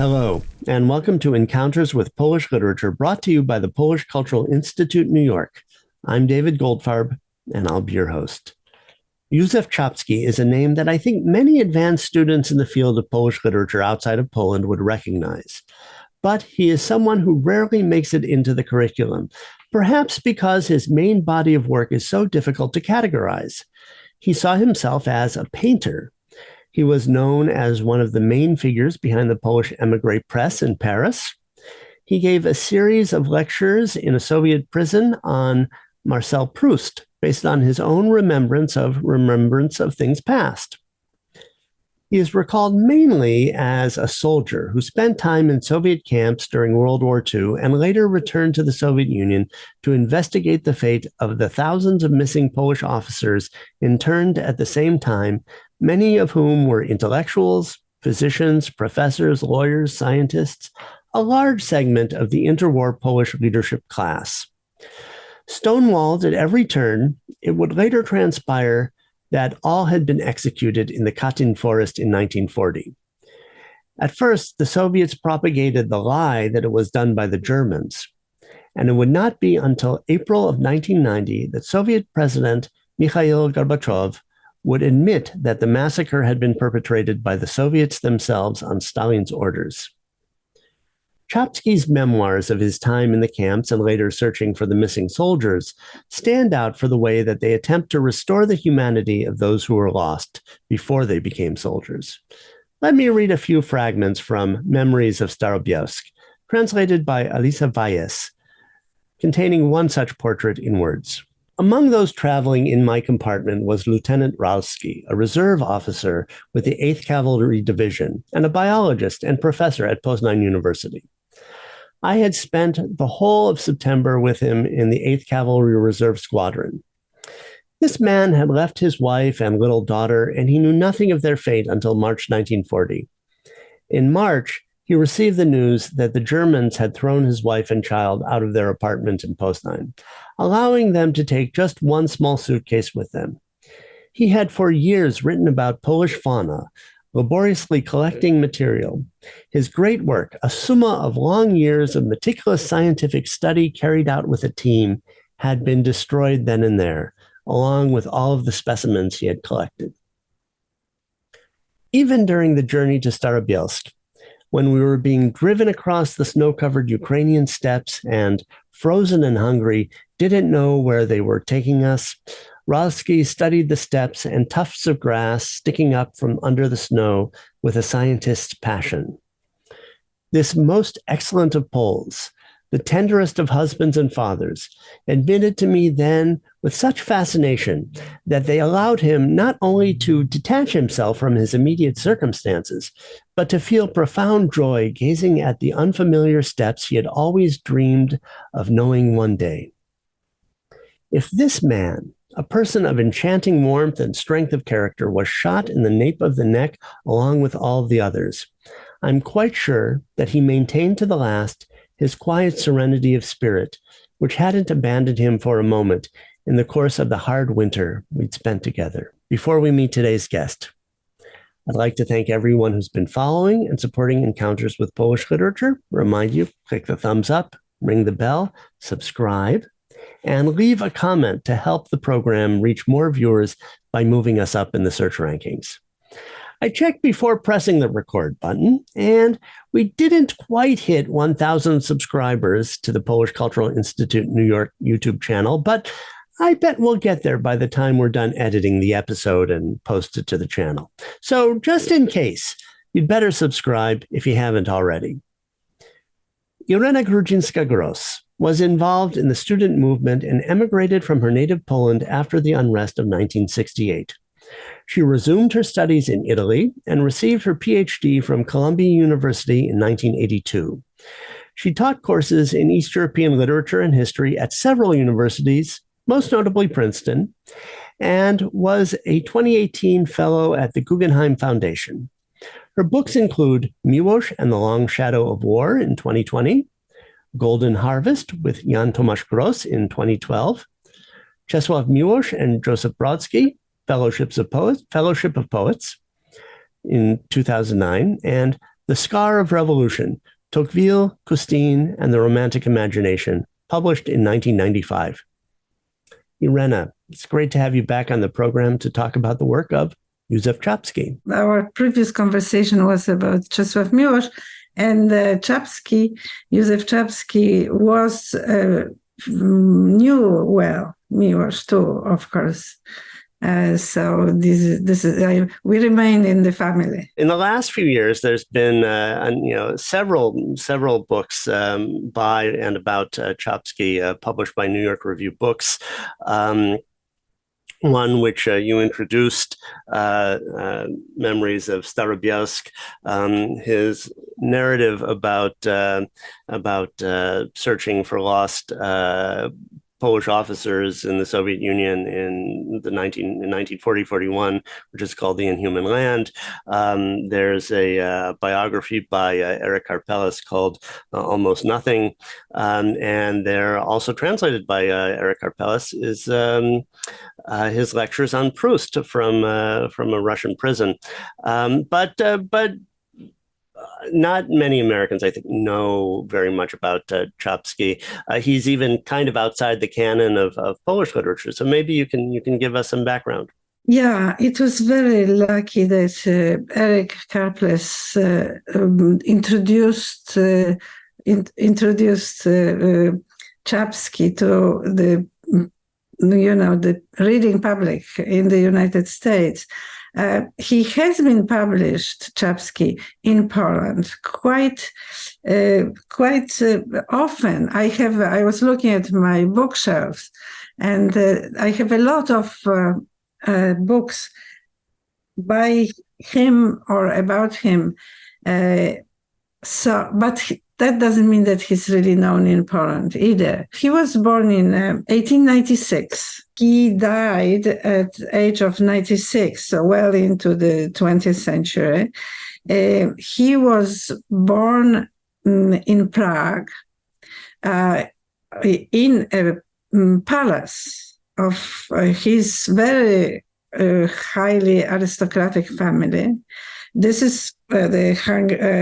Hello, and welcome to Encounters with Polish Literature, brought to you by the Polish Cultural Institute, New York. I'm David Goldfarb, and I'll be your host. Józef Czapski is a name that I think many advanced students in the field of Polish literature outside of Poland would recognize. But he is someone who rarely makes it into the curriculum, perhaps because his main body of work is so difficult to categorize. He saw himself as a painter. He was known as one of the main figures behind the Polish émigré press in Paris. He gave a series of lectures in a Soviet prison on Marcel Proust, based on his own remembrance of things past. He is recalled mainly as a soldier who spent time in Soviet camps during World War II and later returned to the Soviet Union to investigate the fate of the thousands of missing Polish officers interned at the same time, many of whom were intellectuals, physicians, professors, lawyers, scientists, a large segment of the interwar Polish leadership class. Stonewalled at every turn, it would later transpire that all had been executed in the Katyń forest in 1940. At first, the Soviets propagated the lie that it was done by the Germans, and it would not be until April of 1990 that Soviet President Mikhail Gorbachev would admit that the massacre had been perpetrated by the Soviets themselves on Stalin's orders. Czapski's memoirs of his time in the camps and later searching for the missing soldiers stand out for the way that they attempt to restore the humanity of those who were lost before they became soldiers. Let me read a few fragments from Memories of Starobielsk, translated by Alisa Valles, containing one such portrait in words. Among those traveling in my compartment was Lieutenant Ralski, a reserve officer with the 8th Cavalry Division and a biologist and professor at Poznań University. I had spent the whole of September with him in the 8th Cavalry Reserve Squadron. This man had left his wife and little daughter, and he knew nothing of their fate until March 1940. In March, he received the news that the Germans had thrown his wife and child out of their apartment in Poznań, allowing them to take just one small suitcase with them. He had for years written about Polish fauna, laboriously collecting material. His great work, a summa of long years of meticulous scientific study carried out with a team, had been destroyed then and there, along with all of the specimens he had collected. Even during the journey to Starobielsk, when we were being driven across the snow-covered Ukrainian steppes and, frozen and hungry, didn't know where they were taking us, Ralski studied the steppes and tufts of grass sticking up from under the snow with a scientist's passion. This most excellent of Poles, the tenderest of husbands and fathers, admitted to me then with such fascination that they allowed him not only to detach himself from his immediate circumstances, but to feel profound joy gazing at the unfamiliar steppes he had always dreamed of knowing one day. If this man, a person of enchanting warmth and strength of character, was shot in the nape of the neck along with all of the others, I'm quite sure that he maintained to the last his quiet serenity of spirit, which hadn't abandoned him for a moment in the course of the hard winter we'd spent together. Before we meet today's guest, I'd like to thank everyone who's been following and supporting Encounters with Polish Literature. Remind you, click the thumbs up, ring the bell, subscribe, and leave a comment to help the program reach more viewers by moving us up in the search rankings. I checked before pressing the record button, and we didn't quite hit 1,000 subscribers to the Polish Cultural Institute New York YouTube channel, but I bet we'll get there by the time we're done editing the episode and post it to the channel. So just in case, you'd better subscribe if you haven't already. Irena Grudzińska was involved in the student movement and emigrated from her native Poland after the unrest of 1968. She resumed her studies in Italy and received her PhD from Columbia University in 1982. She taught courses in East European literature and history at several universities, most notably Princeton, and was a 2018 fellow at the Guggenheim Foundation. Her books include Miłość and the Long Shadow of War in 2020, Golden Harvest with Jan Tomasz Gross in 2012, Czesław Miłosz and Joseph Brodsky, Fellowship of Poets in 2009, and The Scar of Revolution, Tocqueville, Custine, and the Romantic Imagination, published in 1995. Irena, it's great to have you back on the program to talk about the work of Józef Czapski. Our previous conversation was about Czesław Miłosz, and Józef Czapski knew well Miłosz too, of course. So we remain in the family. In the last few years, there's been several books by and about Czapski published by New York Review Books. One which you introduced, Memories of Starobielsk, his narrative about searching for lost Polish officers in the Soviet Union in 1940-41, which is called The Inhuman Land. There's a biography by Eric Karpeles called Almost Nothing, and they're also translated by Eric Karpeles is his lectures on Proust from a Russian prison. But not many Americans, I think, know very much about Czapski. He's even kind of outside the canon of Polish literature. So maybe you can give us some background. Yeah, it was very lucky that Eric Karpeles introduced Czapski to the reading public in the United States. He has been published, Czapski, in Poland quite often. I was looking at my bookshelves, and I have a lot of books by him or about him. That doesn't mean that he's really known in Poland either. He was born in 1896. He died at the age of 96, so well into the 20th century. He was born in Prague in a palace of his very highly aristocratic family. This is the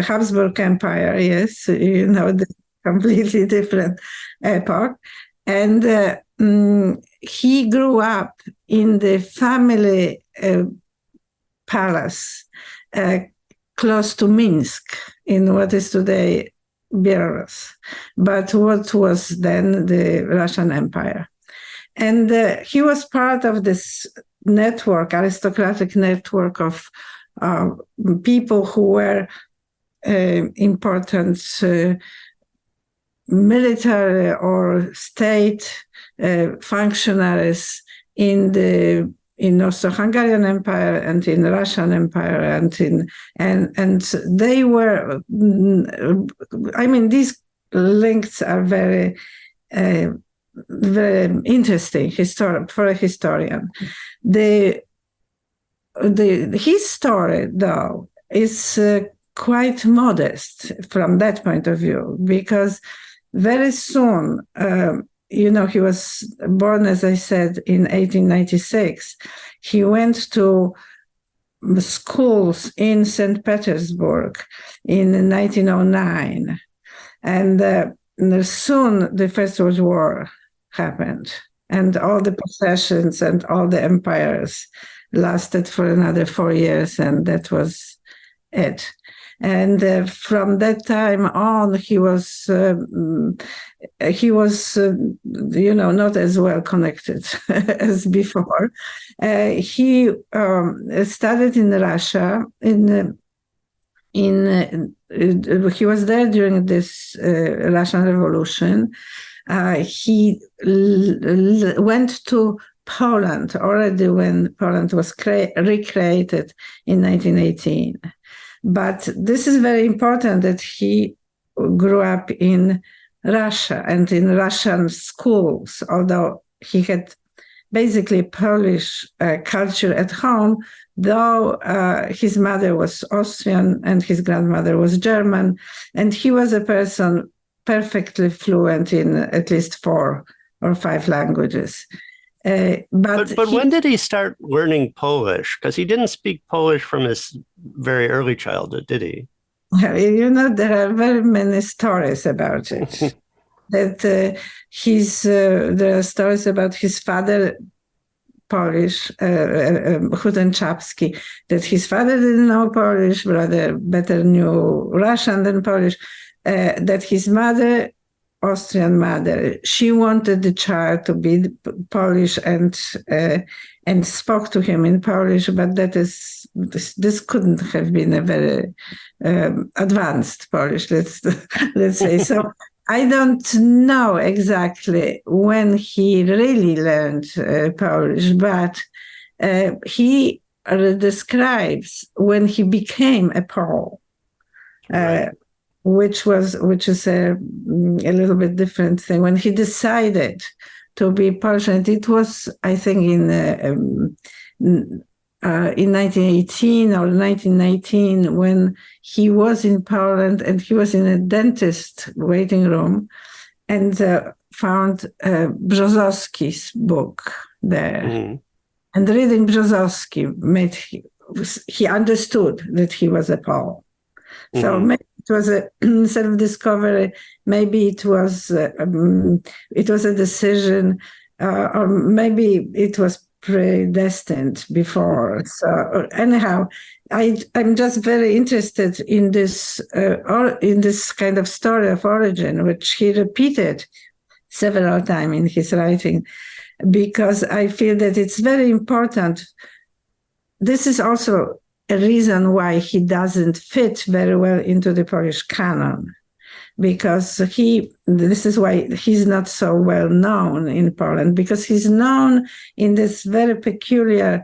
Habsburg Empire, yes, the completely different epoch. And he grew up in the family palace close to Minsk, in what is today Belarus, but what was then the Russian Empire. And he was part of this aristocratic network of people who were important military or state functionaries in Austro-Hungarian Empire and in Russian Empire, and they were. These links are very very interesting for a historian. His story, though, is quite modest from that point of view, because very soon, he was born, as I said, in 1896. He went to schools in St. Petersburg in 1909. And soon the First World War happened, and all the possessions and all the empires lasted for another 4 years, and that was it. And from that time on, he was not as well connected as before. He studied in Russia. He was there during this Russian Revolution. He went to Poland already when Poland was recreated in 1918. But this is very important that he grew up in Russia and in Russian schools, although he had basically Polish culture at home, though his mother was Austrian and his grandmother was German, and he was a person perfectly fluent in at least 4 or 5 languages. But when did he start learning Polish? Because he didn't speak Polish from his very early childhood, did he? You know, there are very many stories about it. That there are stories about his father, Polish, Józef Czapski, that his father didn't know Polish, rather better knew Russian than Polish, that his mother, Austrian mother, she wanted the child to be Polish and spoke to him in Polish, but this couldn't have been a very advanced Polish, let's say. So I don't know exactly when he really learned Polish, but he describes when he became a Pole. Right. Which is a little bit different thing. When he decided to be Polish, and it was, I think, in 1918 or 1919, when he was in Poland and he was in a dentist waiting room and found Brzozowski's book there. Mm-hmm. And reading Brzozowski he understood that he was a Pole. Mm-hmm. So maybe it was a self-discovery. Maybe it was a decision, or maybe it was predestined before. So anyhow, I'm just very interested in this kind of story of origin, which he repeated several times in his writing, because I feel that it's very important. This is also a reason why he doesn't fit very well into the Polish canon, because this is why he's not so well known in Poland, because he's known in this very peculiar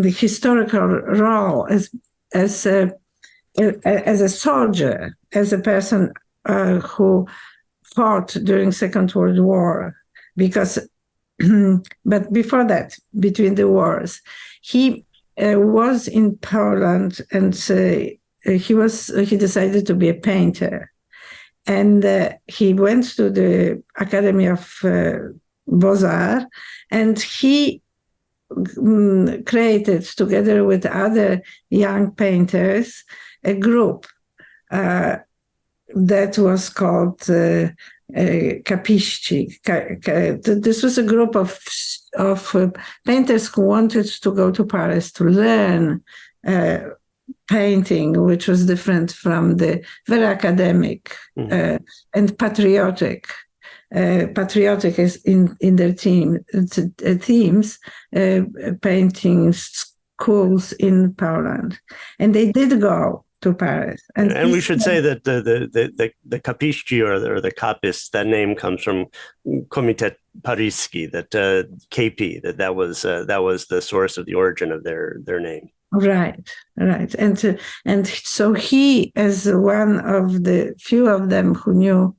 historical role as a soldier, as a person who fought during Second World War, because but before that, between the wars, he was in Poland, and he decided to be a painter, and he went to the Academy of Beaux-Arts, and he created, together with other young painters, a group that was called Kapiści. This was a group of painters who wanted to go to Paris to learn painting, which was different from the very academic and patriotic is in their teams, painting schools in Poland, and they did go to Paris. And we should say that the Kapiści or the Kapists, that name comes from Komitet Paryski, that KP, that was the source of the origin of their name. Right. And so he, as one of the few of them who knew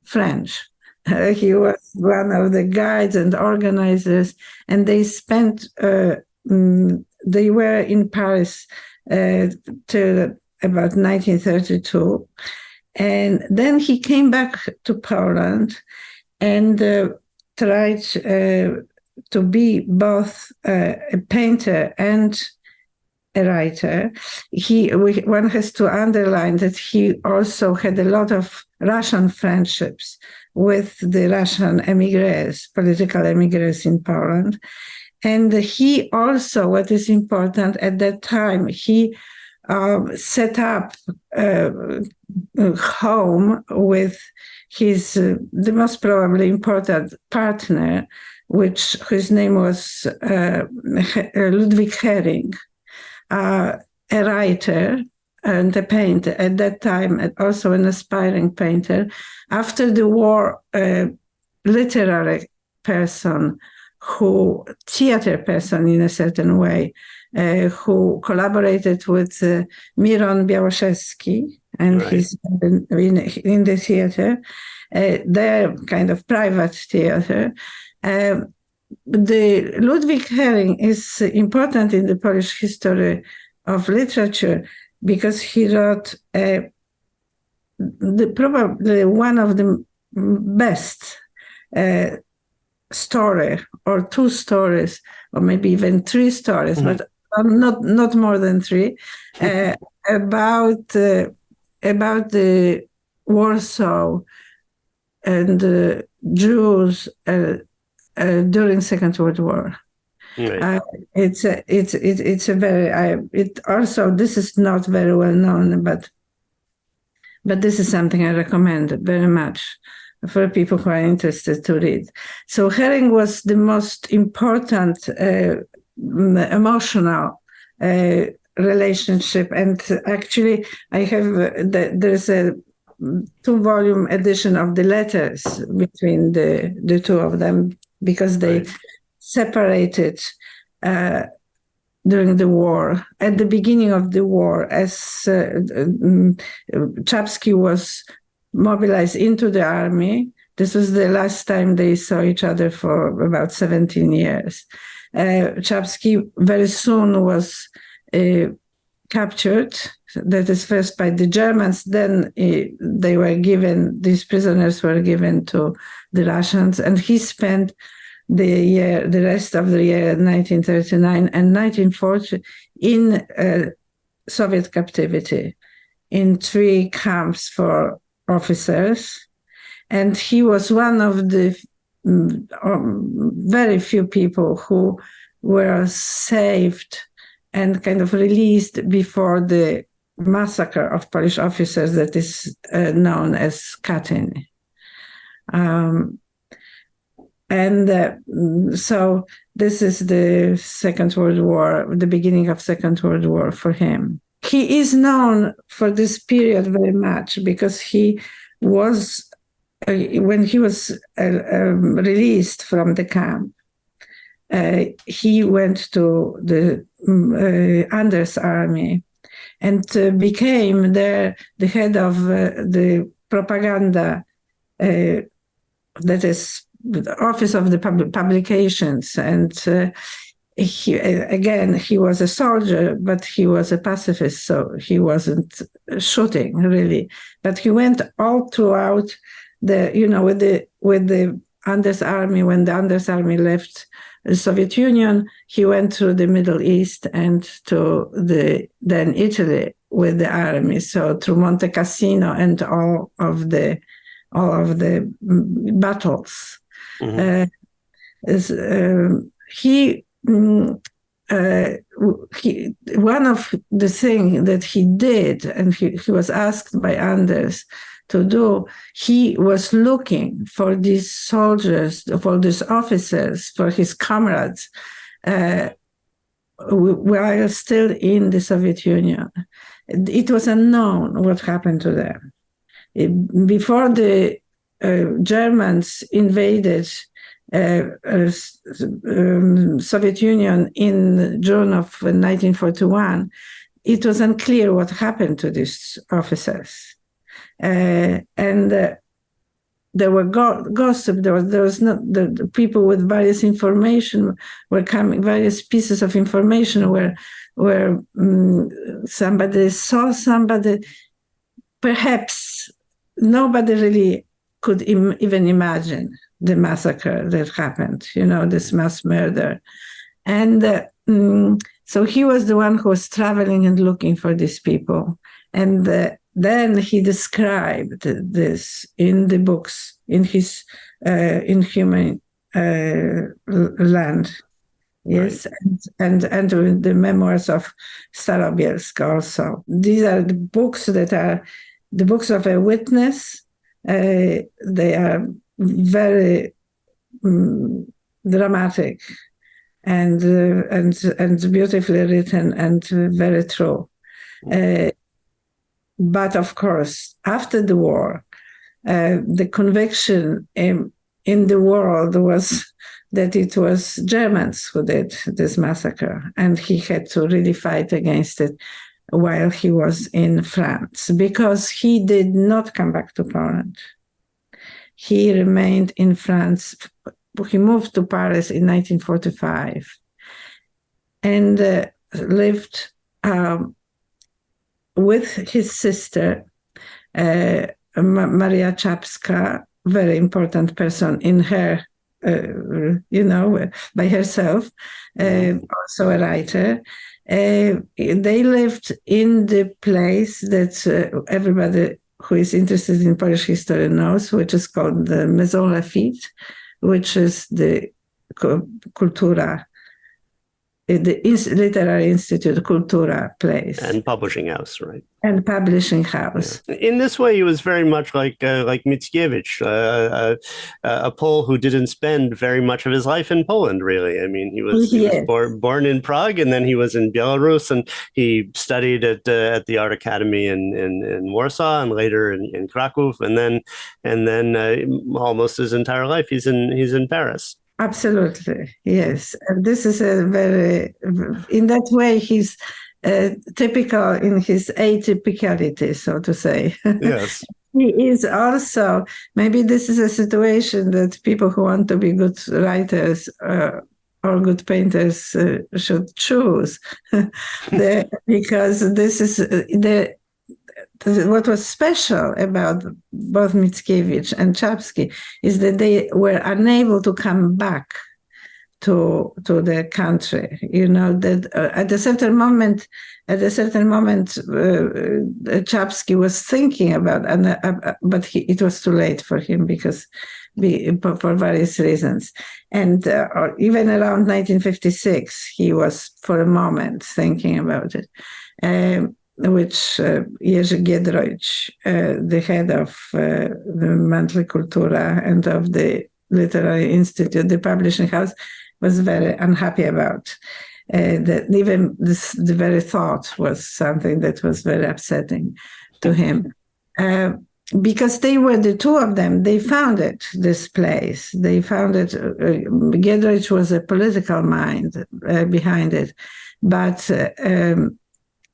French, he was one of the guides and organizers, and they were in Paris till about 1932, and then he came back to Poland and tried to be both a painter and a writer. One has to underline that he also had a lot of Russian friendships with the Russian émigrés, political émigrés in Poland. And he also, what is important at that time, he set up a home with the most probably important partner, whose name was Ludwig Hering, a writer and a painter at that time, and also an aspiring painter. After the war, a literary person, theater person in a certain way, who collaborated with Miron Białoszewski, and right. He's in the theater, their kind of private theater. The Ludwig Hering is important in the Polish history of literature because he wrote probably one of the best story, or two stories, or maybe even three stories, but not more than three, about the Warsaw and Jews during Second World War. Right. It's a very it also, this is not very well known, but this is something I recommend very much for people who are interested to read. So Herring was the most important emotional relationship, and actually I have there's a 2-volume edition of the letters between the two of them, because they separated during the war. At the beginning of the war, as Czapski was mobilized into the army, this was the last time they saw each other for about 17 years. Czapski very soon was captured. That is, first by the Germans, then these prisoners were given to the Russians, and he spent the rest of the year 1939 and 1940 in Soviet captivity in 3 camps for officers. And he was one of the very few people who were saved and kind of released before the massacre of Polish officers that is known as Katyń. So this is the Second World War, the beginning of Second World War for him. He is known for this period very much because he was, when he was released from the camp, he went to the Anders army and became the head of the propaganda, that is the office of the publications. And he was a soldier, but he was a pacifist, so he wasn't shooting really. But he went all throughout with the Anders army. When the Anders army left the Soviet Union, he went through the Middle East and to then Italy with the army. So through Monte Cassino and all of the battles. Mm-hmm. One of the things that he did, and he was asked by Anders to do, he was looking for these soldiers, for these officers, for his comrades, while still in the Soviet Union. It was unknown what happened to them. Before the Germans invaded Soviet Union in June of 1941, it was unclear what happened to these officers. And there were gossip. There was not the people with various information were coming. Various pieces of information where somebody saw somebody. Perhaps nobody really could even imagine the massacre that happened. This mass murder, and so he was the one who was traveling and looking for these people, and. Then he described this in the books, in his Inhuman Land, yes, right. and the Memories of Starobielsk also. These are the books that are the books of a witness. They are very dramatic and beautifully written and very true. But of course, after the war, the conviction in the world was that it was Germans who did this massacre, and he had to really fight against it while he was in France, because he did not come back to Poland. He remained in France. He moved to Paris in 1945 and lived with his sister, Maria Czapska, very important person in her, by herself, also a writer. They lived in the place that everybody who is interested in Polish history knows, which is called the Maisons-Laffitte, which is the Kultura, the Literary Institute, Kultura place. And publishing house, right? And publishing house. Yeah. In this way, he was very much like Mickiewicz, a Pole who didn't spend very much of his life in Poland, really. I mean, he was born in Prague, and then he was in Belarus, and he studied at the Art Academy in Warsaw, and later in Krakow, and then almost his entire life he's in Paris. Absolutely, yes. And this is a very, in that way, he's typical in his atypicality, so to say. Yes. He is also, maybe this is a situation that people who want to be good writers or good painters should choose. Because this is what was special about both Mickiewicz and Czapski is that they were unable to come back to the country. You know, that at a certain moment, Czapski was thinking about, but it was too late for him for various reasons. And even around 1956, he was for a moment thinking about it. Which Jerzy Giedroyć, the head of the monthly Kultura and of the Literary Institute, the publishing house, was very unhappy about. That even the very thought was something that was very upsetting to him. Because they were the two of them, they founded this place. They founded, Giedroyć was a political mind behind it, but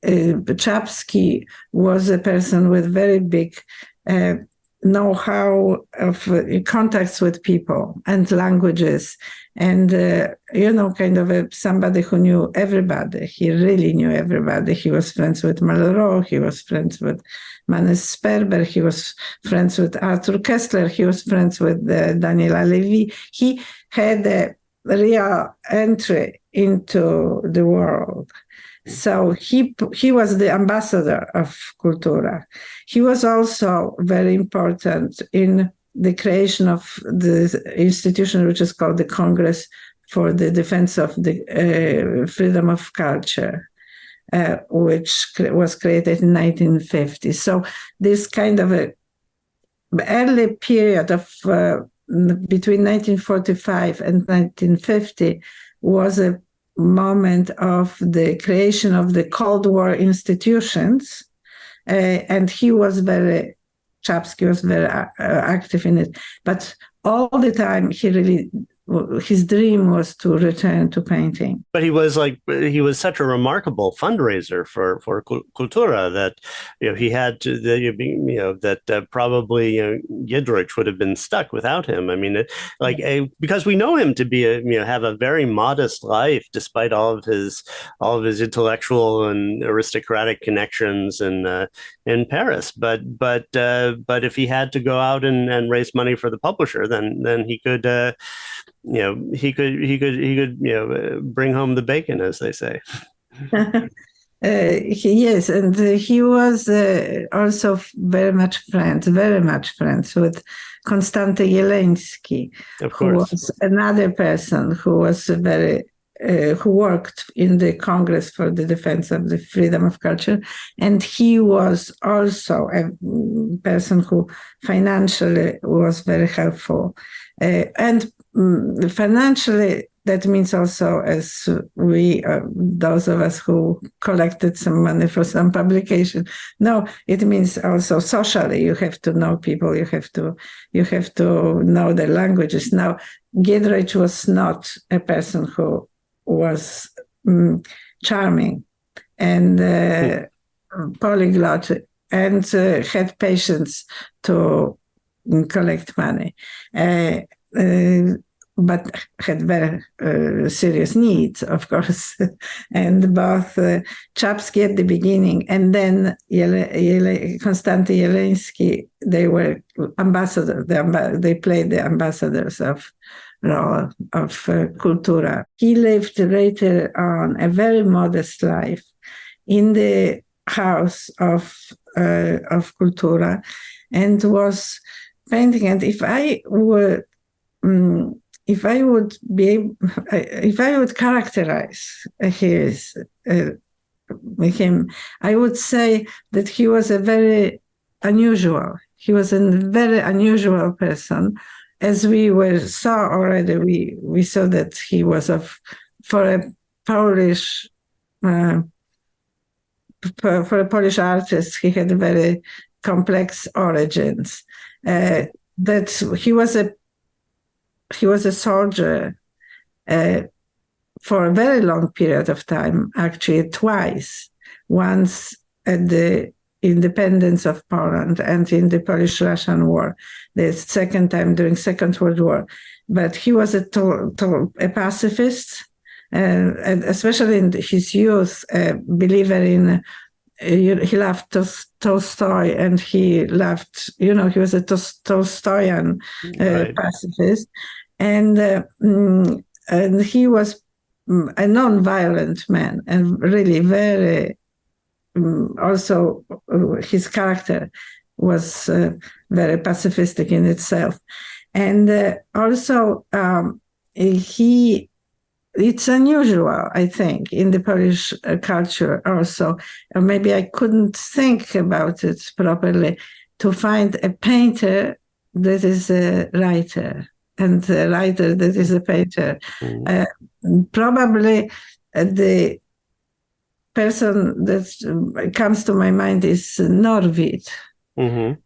Czapski was a person with very big know-how of contacts with people and languages, and kind of somebody who knew everybody. He really knew everybody. He was friends with Malraux, he was friends with Manes Sperber, he was friends with Arthur Kessler, he was friends with Daniela Levy. He had a real entry into the world. So he was the ambassador of Kultura. He was also very important in the creation of the institution which is called the Congress for the Defense of the Freedom of Culture, which was created in 1950. So this kind of a early period of between 1945 and 1950 was a moment of the creation of the Cold War institutions, and Czapski was very active in it. But all the time, his dream was to return to painting. But he was such a remarkable fundraiser for Kultura that he had to that probably Giedroyć would have been stuck without him. I mean, because we know him to be have a very modest life despite all of his intellectual and aristocratic connections in Paris. But if he had to go out and raise money for the publisher, then he could. He could bring home the bacon, as they say. Yes, and he was also very much friends with Konstanty Jeleński, who was another person who was who worked in the Congress for the Defense of the Freedom of Culture, and he was also a person who financially was very helpful, and financially, that means also, as we, those of us who collected some money for some publication, no, it means also socially. You have to know people. You have to know their languages. Now, Giedroyć was not a person who was charming and polyglot and had patience to collect money. But had very serious needs, of course. And both Czapski at the beginning and then Konstanty Jeleński, they were ambassadors. They played the ambassadors of role of Kultura. He lived later on a very modest life in the house of Kultura, and was painting. And if I would characterize him, I would say that he was a very unusual. He was a very unusual person. As we saw already, we saw that he was for a Polish artist, he had very complex origins. That he was a soldier for a very long period of time, actually twice, once at the independence of Poland and in the Polish-Russian War, the second time during Second World War. But he was a pacifist, and especially in his youth, a believer in, he loved Tolstoy, and he loved, he was a Tolstoyan pacifist. And he was a non-violent man, and really very, also his character was very pacifistic in itself. And also it's unusual, I think, in the Polish culture also, or maybe I couldn't think about it properly, to find a painter that is a writer and a writer that is a painter. Probably the person that comes to my mind is Norwid. Mm-hmm.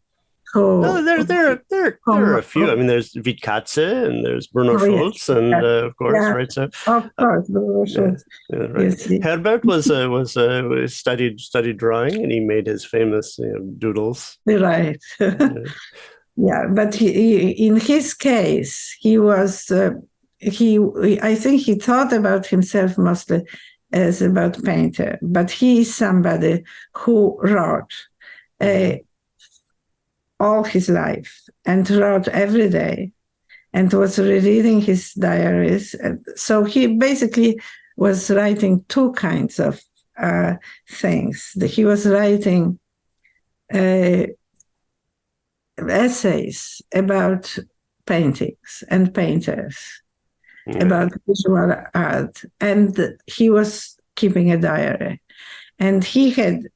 There are a few. I mean, there's Witkatze and there's Bruno Schulz, and of course, right? So, of course, Bruno Schulz. Right. Yes. Herbert was studied drawing, and he made his famous doodles. Right. Yeah, but in his case, he was. I think he thought about himself mostly as about painter, but he is somebody who wrote all his life and wrote every day and was rereading his diaries. So he basically was writing two kinds of things. He was writing essays about paintings and painters, about visual art, and he was keeping a diary. And he had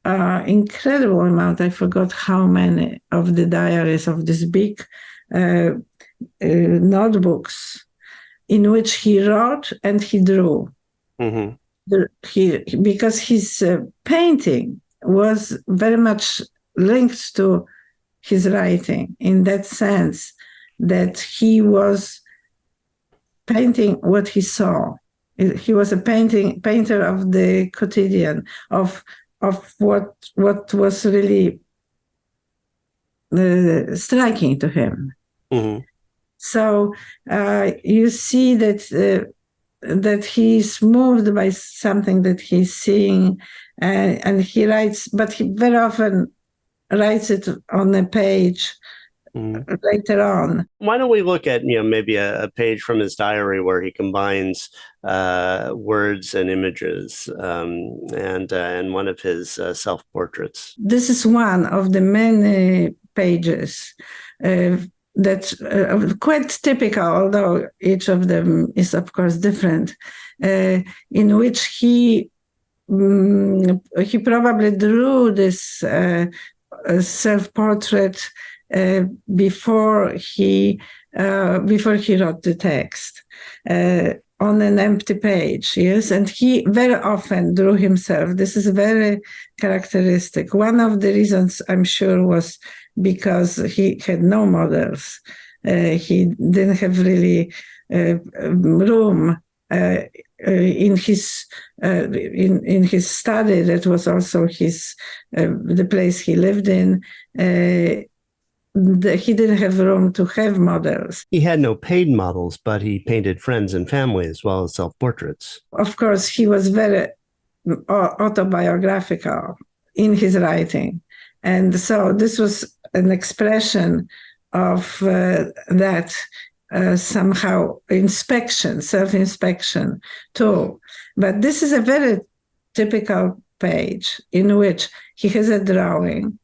incredible amount, I forgot how many, of the diaries of these big notebooks in which he wrote and he drew. Mm-hmm. Because his painting was very much linked to his writing, in that sense that he was painting what he saw. He was a painter of the quotidian, of what was really striking to him. Mm-hmm. So you see that he's moved by something that he's seeing, and he writes, but he very often writes it on a page later on. Why don't we look at maybe a page from his diary where he combines words and images, and one of his self-portraits. This is one of the many pages that quite typical, although each of them is of course different, in which he probably drew this self-portrait before he wrote the text on an empty page. Yes, and he very often drew himself. This is very characteristic. One of the reasons, I'm sure, was because he had no models. He didn't have really room in his study. That was also the place he lived in. He didn't have room to have models. He had no paid models, but he painted friends and family as well as self-portraits. Of course, he was very autobiographical in his writing. And so this was an expression of that somehow inspection, self-inspection too. But this is a very typical page in which he has a drawing,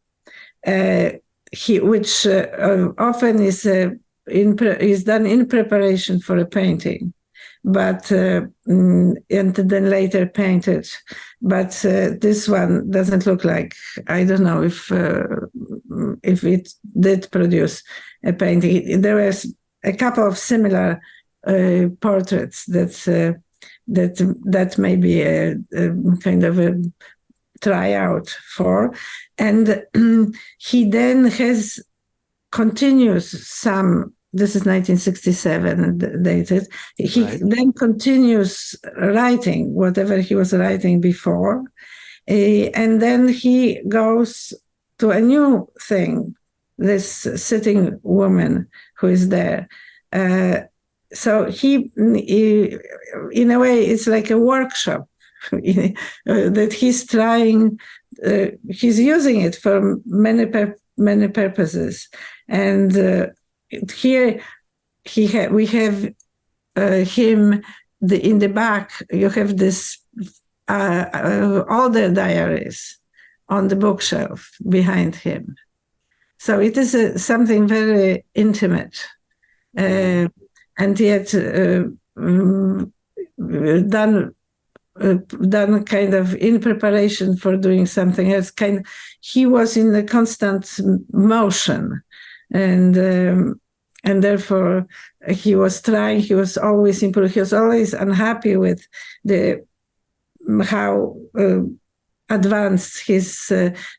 which often is done in preparation for a painting, but and then later painted. But this one doesn't look like, I don't know if it did produce a painting. There was a couple of similar portraits that may be a kind of a tryout for, and he then continues some. This is 1967 dated. He then continues writing whatever he was writing before, and then he goes to a new thing, this sitting woman who is there. So he, in a way, it's like a workshop that he's trying, he's using it for many purposes. And here we have him in the back. You have this all the diaries on the bookshelf behind him. So it is something very intimate, and yet done kind of in preparation for doing something else. He was in a constant motion. And therefore he was trying, he was always improving, he was always unhappy with how advanced his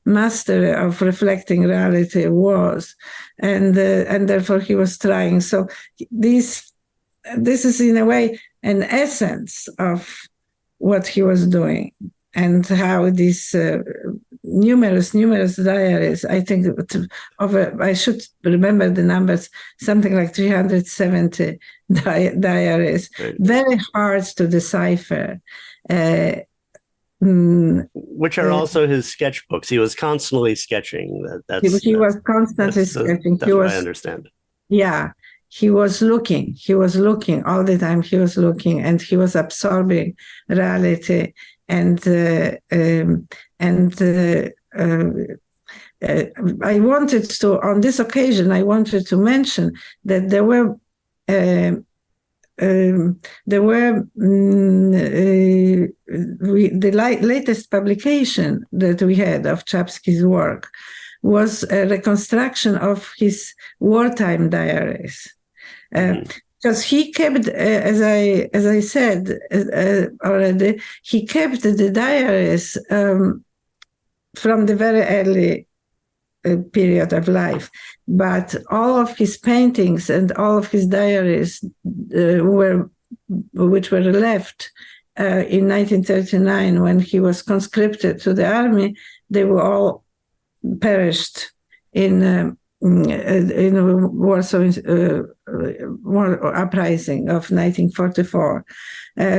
mastery of reflecting reality was, and therefore he was trying. So this is in a way an essence of what he was doing, and how these numerous diaries, I think I should remember the numbers, something like 370 diaries, very hard to decipher. Which are also his sketchbooks. He was constantly sketching. He was constantly sketching. That's what I understand. Yeah. He was looking all the time. He was looking, and he was absorbing reality. And I wanted to, on this occasion, I wanted to mention that there were the latest publication that we had of Czapski's work was a reconstruction of his wartime diaries. Because he kept, as I said already, he kept the diaries from the very early period of life, but all of his paintings and all of his diaries which were left in 1939 when he was conscripted to the army, they were all perished in Warsaw war uprising of 1944.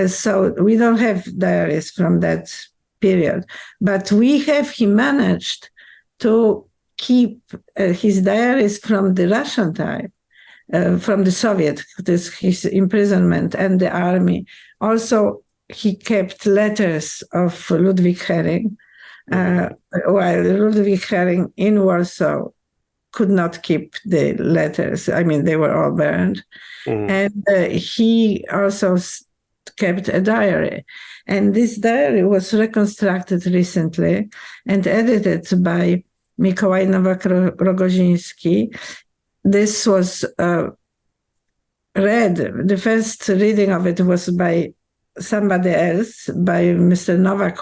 So we don't have diaries from that period, but he managed to keep his diaries from the Russian time, from the Soviet, his imprisonment and the army. Also, he kept letters of Ludwig Hering, while Ludwig Hering in Warsaw could not keep the letters. I mean, they were all burned. And he also kept a diary. And this diary was reconstructed recently and edited by Mikołaj Nowak-Rogoziński. This was read, the first reading of it was by somebody else, by Mr. Nowak,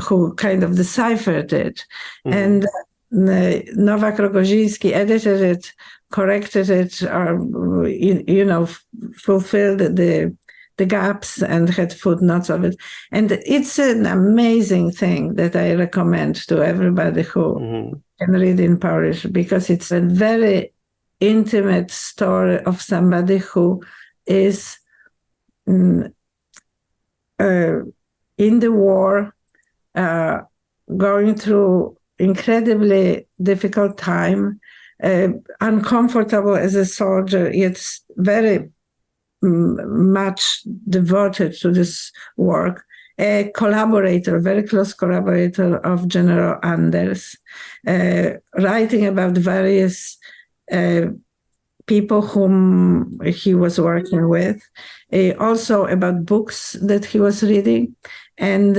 who kind of deciphered it. And Nowak-Rogoziński edited it, corrected it, fulfilled the gaps and had footnotes of it. And it's an amazing thing that I recommend to everybody who can read in Polish, because it's a very intimate story of somebody who is in the war, going through incredibly difficult time, uncomfortable as a soldier, yet very much devoted to this work, a collaborator, very close collaborator of General Anders, writing about various people whom he was working with, also about books that he was reading, and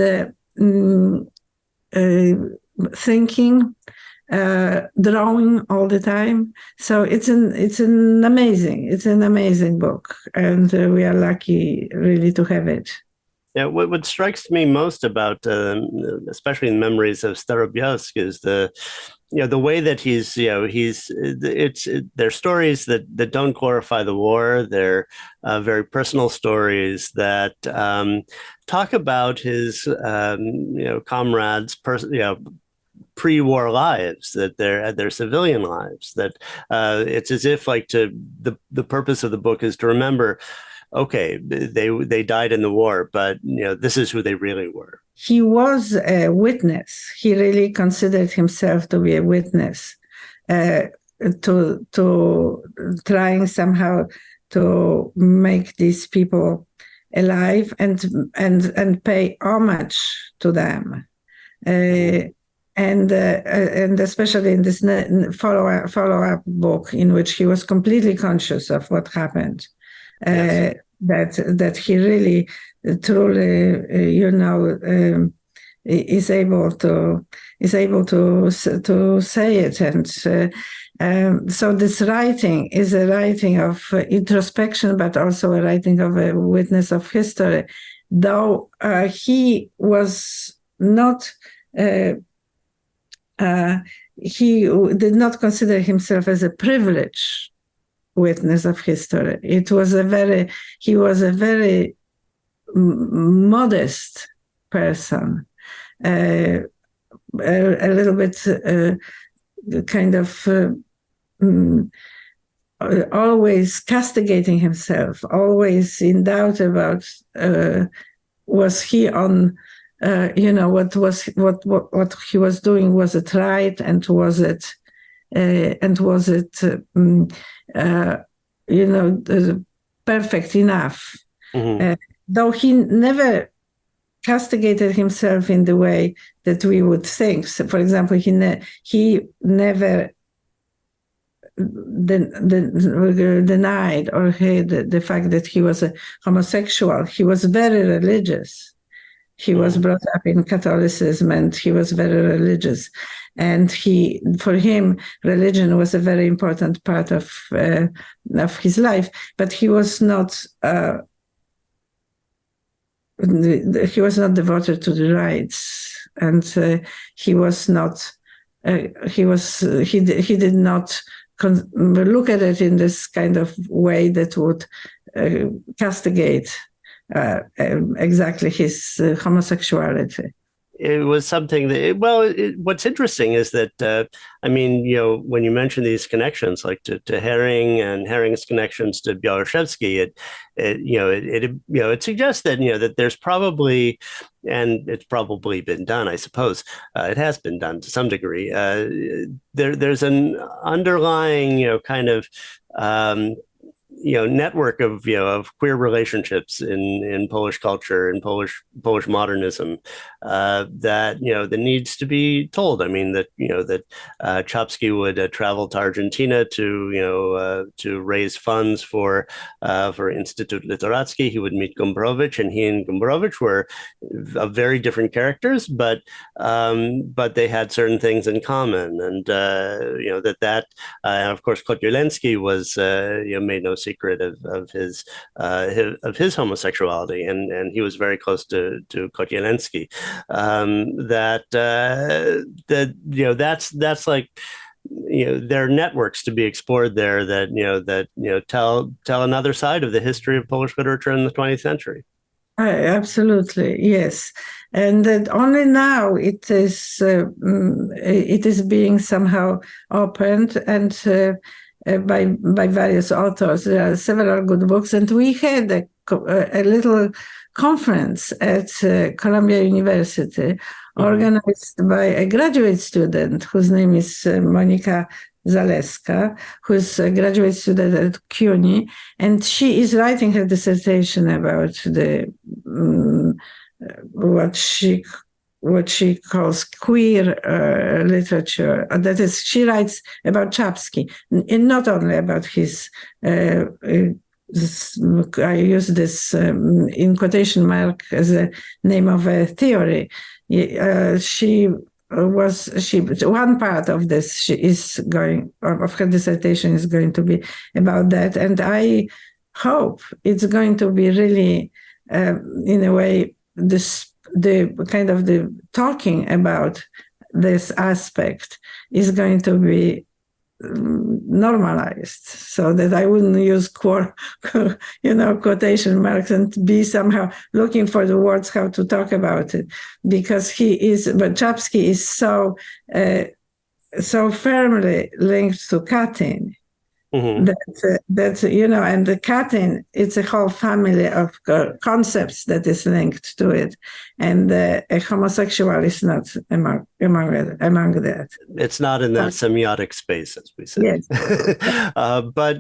thinking, drawing all the time. So it's an amazing book, and we are lucky really to have it. Yeah, what strikes me most about, especially in Memories of Starobielsk, is the way that they're stories that don't glorify the war. They're very personal stories that talk about his comrades' pre-war lives, that their civilian lives. That it's as if the purpose of the book is to remember, okay, they died in the war, but this is who they really were. He was a witness. He really considered himself to be a witness, to trying somehow to make these people alive and pay homage to them, and especially in this follow-up book, in which he was completely conscious of what happened. Yes. That he really truly is able to say it, and so this writing is a writing of introspection, but also a writing of a witness of history, though he was not he did not consider himself as a privileged witness of history. He was a very modest person, a little bit kind of always castigating himself, always in doubt about was he on what he was doing, was it right, and was it perfect enough. Mm-hmm. Though he never castigated himself in the way that we would think. So, for example, he never denied or hid the fact that he was a homosexual. He was very religious. He was brought up in Catholicism, and he was very religious. And for him, religion was a very important part of his life. But he was not devoted to the rites, and he did not look at it in this kind of way that would castigate exactly his homosexuality. It was something that, what's interesting is that, when you mention these connections, like to Hering and Hering's connections to Białoszewski, it suggests that, that there's probably, and it's probably been done, I suppose, it has been done to some degree. There's an underlying, kind of, network of queer relationships in Polish culture and Polish modernism that needs to be told. I mean that Czapski would travel to Argentina to raise funds for Instytut Literacki. He would meet Gombrowicz, and he and Gombrowicz were of very different characters, but they had certain things in common, and and of course Kotyulenski was made no secret of his homosexuality, and he was very close to Kotyulenski. That's like there are networks to be explored there that tell another side of the history of Polish literature in the 20th century. Absolutely, yes, and that only now it is being somehow opened and. By various authors. There are several good books, and we had a little conference at Columbia University, organized by a graduate student whose name is Monika Zaleska, who's a graduate student at CUNY, and she is writing her dissertation about the what she calls queer literature. That is, she writes about Czapski, and not only about his. I use this in quotation mark as a name of a theory. One part of this of her dissertation is going to be about that, and I hope it's going to be really, in a way, the kind of the talking about this aspect is going to be normalized, so that I wouldn't use quotation marks and be somehow looking for the words how to talk about it, because Czapski is so firmly linked to Katyń. Mm-hmm. that and the Katyń, it's a whole family of concepts that is linked to it, and a homosexual is not among that. It's not in that semiotic space, as we say. Yes. But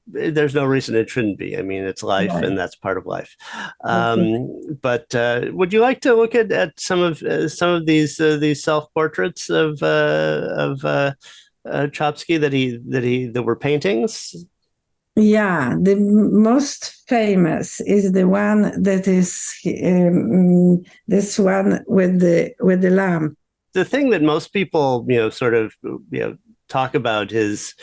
there's no reason it shouldn't be. I mean, it's life, right. And that's part of life. But would you like to look at some of these self-portraits of Czapski that were paintings? Yeah, the most famous is the one that is this one with the lamp. The thing that most people talk about is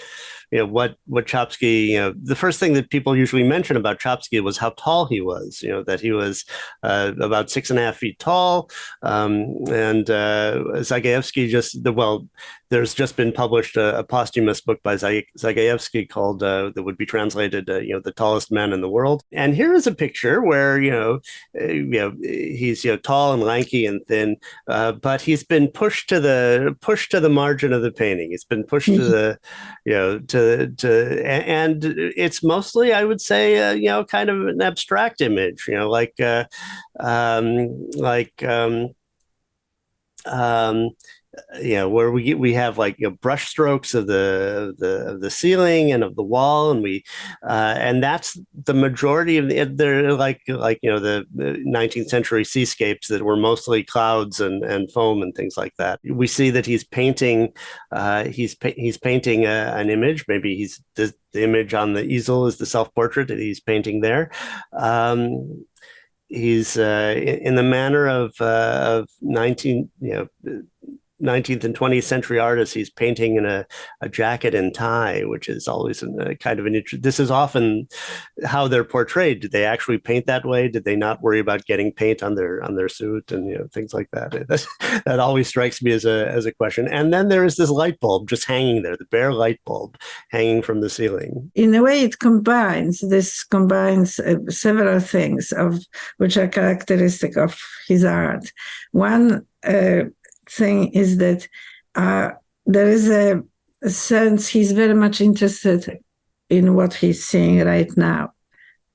what Czapski, the first thing that people usually mention about Czapski was how tall he was, that he was about 6.5 feet tall. And Zagajewski there's just been published a posthumous book by Zagajewski called, that would be translated, The Tallest Man in the World. And here is a picture where, he's, tall and lanky and thin, but he's been pushed to the margin of the painting. It's been pushed to the, and it's mostly, I would say, kind of an abstract image, where we have brush strokes of the ceiling and of the wall, and that's the majority of they're the 19th century seascapes that were mostly clouds and foam and things like that. We see that he's painting an image. Maybe the image on the easel is the self-portrait that he's painting there. He's in the manner of 19th and 20th century artists. He's painting in a jacket and tie, which is always kind of an interest. This is often how they're portrayed. Did they actually paint that way? Did they not worry about getting paint on their suit and things like that? That always strikes me as a question. And then there is this light bulb just hanging there, the bare light bulb hanging from the ceiling. In a way, it combines several things which are characteristic of his art. One thing is that there is a sense he's very much interested in what he's seeing right now.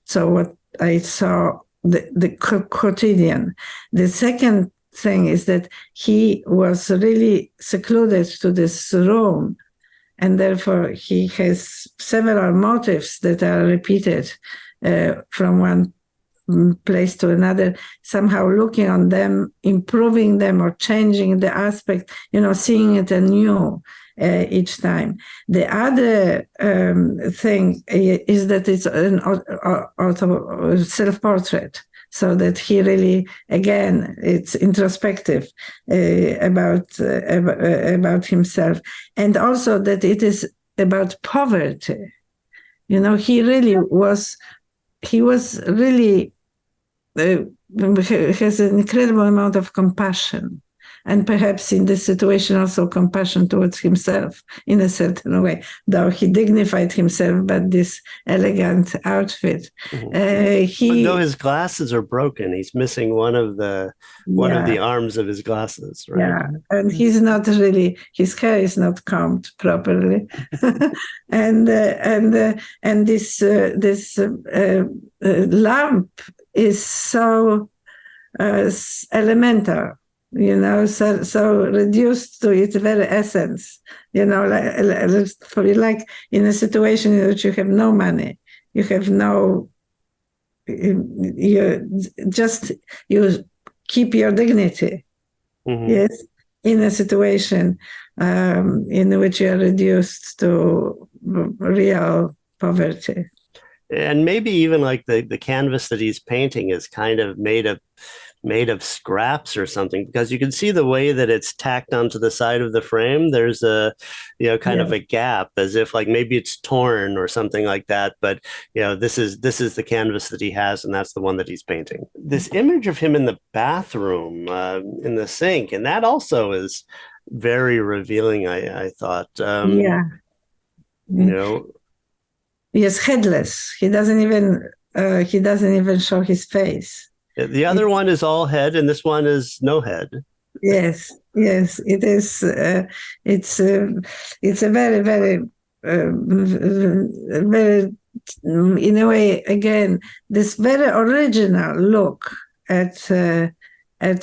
So what I saw, the quotidian. The second thing is that he was really secluded to this room, and therefore he has several motifs that are repeated from one place to another, somehow looking on them, improving them or changing the aspect, seeing it anew each time. The other thing is that it's an self-portrait, so that he really, again, it's introspective about himself, and also that it is about poverty. He was really has an incredible amount of compassion, and perhaps in this situation also compassion towards himself in a certain way, though he dignified himself by this elegant outfit. Mm-hmm. Though his glasses are broken, he's missing one of the arms of his glasses, right? Yeah, and he's not really, his hair is not combed properly, and this lamp is so elemental so reduced to its very essence, like in a situation in which you have no money, you have no, you keep your dignity. Mm-hmm. Yes, in a situation in which you are reduced to real poverty. And maybe even like the canvas that he's painting is kind of made of scraps or something, because you can see the way that it's tacked onto the side of the frame. There's a, kind of a gap, as if like maybe it's torn or something like that. But, this is the canvas that he has, and that's the one that he's painting. This image of him in the bathroom, in the sink, and that also is very revealing, I thought. Yes, headless. He doesn't even show his face. The other one is all head, and this one is no head. Yes, it is. It's a very, very, very, in a way, again, this very original look at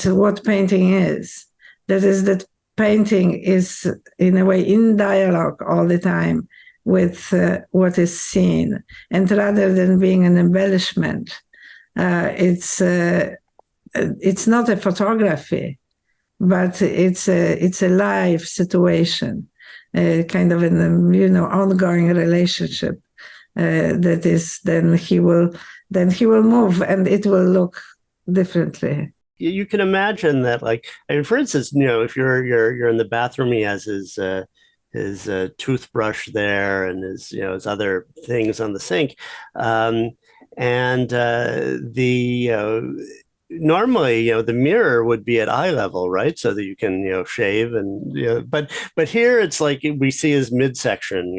what painting is. That is, that painting is in a way in dialogue all the time with what is seen, and rather than being an embellishment, it's not a photography, but it's a live situation, kind of an ongoing relationship that is then he will move and it will look differently. You can imagine that, like, I mean, for instance, if you're in the bathroom, he has his toothbrush there and his other things on the sink, normally the mirror would be at eye level, right, so that you can shave, and but here it's like we see his midsection,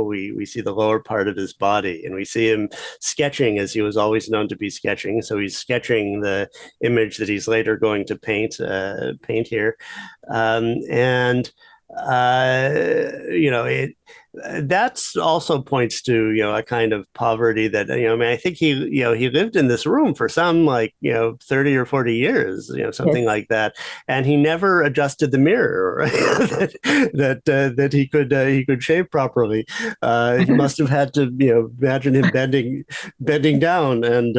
we see the lower part of his body, and we see him sketching as he was always known to be sketching. So he's sketching the image that he's later going to paint here, that's also points to a kind of poverty that I think he lived in this room for some 30 or 40 years, something like that, and he never adjusted the mirror, right? that he could shave properly. He must have had to imagine him bending down, and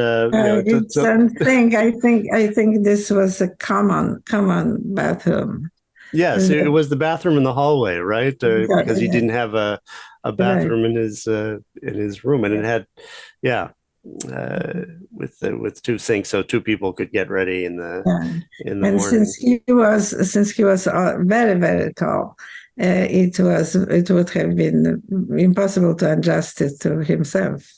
something. I think this was a common bathroom. Yes, it was the bathroom in the hallway, right? Because he didn't have a bathroom in his room, and it had, with two sinks, so two people could get ready in the morning. Since he was very, very tall, it would have been impossible to adjust it to himself.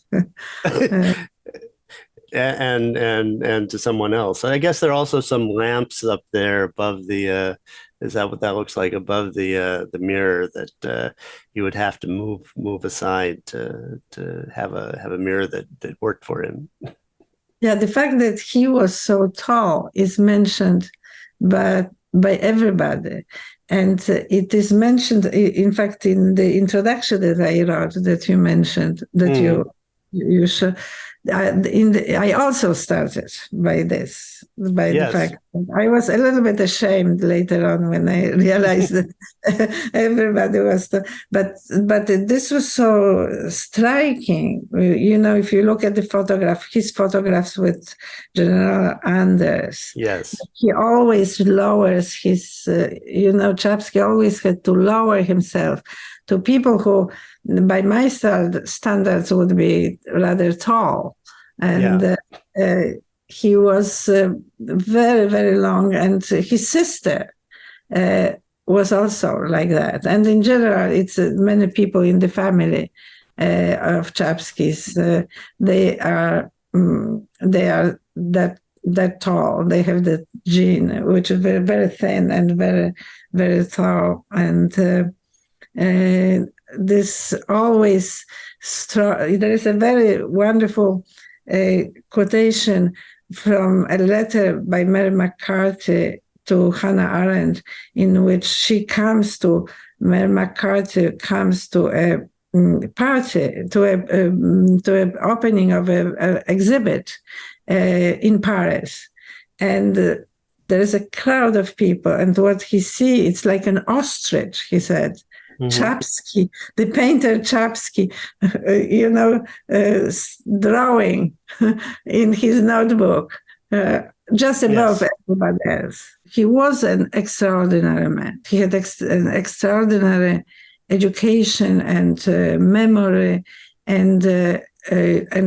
And to someone else. I guess there are also some lamps up there above the. Is that what that looks like above the mirror that you would have to move aside to have a mirror that worked for him? Yeah, the fact that he was so tall is mentioned by everybody, and it is mentioned, in fact, in the introduction that I wrote, that you mentioned, that you show. I also started by this, the fact that I was a little bit ashamed later on when I realized that everybody was, but this was so striking. If you look at his photographs with General Anders, he always lowers his, Czapski always had to lower himself to people who, by my standards, would be rather tall. And he was very, very long. And his sister was also like that. And in general, it's many people in the family of Czapskis. They are that tall. They have the gene, which is very, very thin and very, very tall. And this always there is a very wonderful quotation from a letter by Mary McCarthy to Hannah Arendt, in which Mary McCarthy comes to a party, to an opening of an exhibit in Paris, and there is a crowd of people, and what he see, it's like an ostrich, he said. Czapski, the painter Czapski, drawing in his notebook, just above everybody else. He was an extraordinary man. He had an extraordinary education and memory and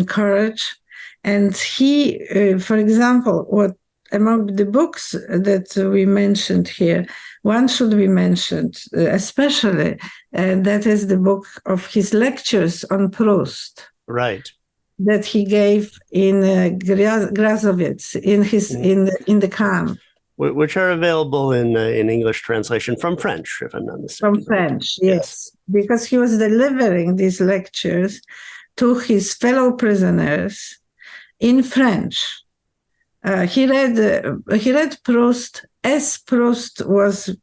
courage. And he, for example, what among the books that we mentioned here, one should be mentioned, especially, that is the book of his lectures on Proust. Right. That he gave in Grazovets, in the camp. Which are available in English translation from French, if I'm not mistaken. From French, yes. Because he was delivering these lectures to his fellow prisoners in French. He read Proust as Proust was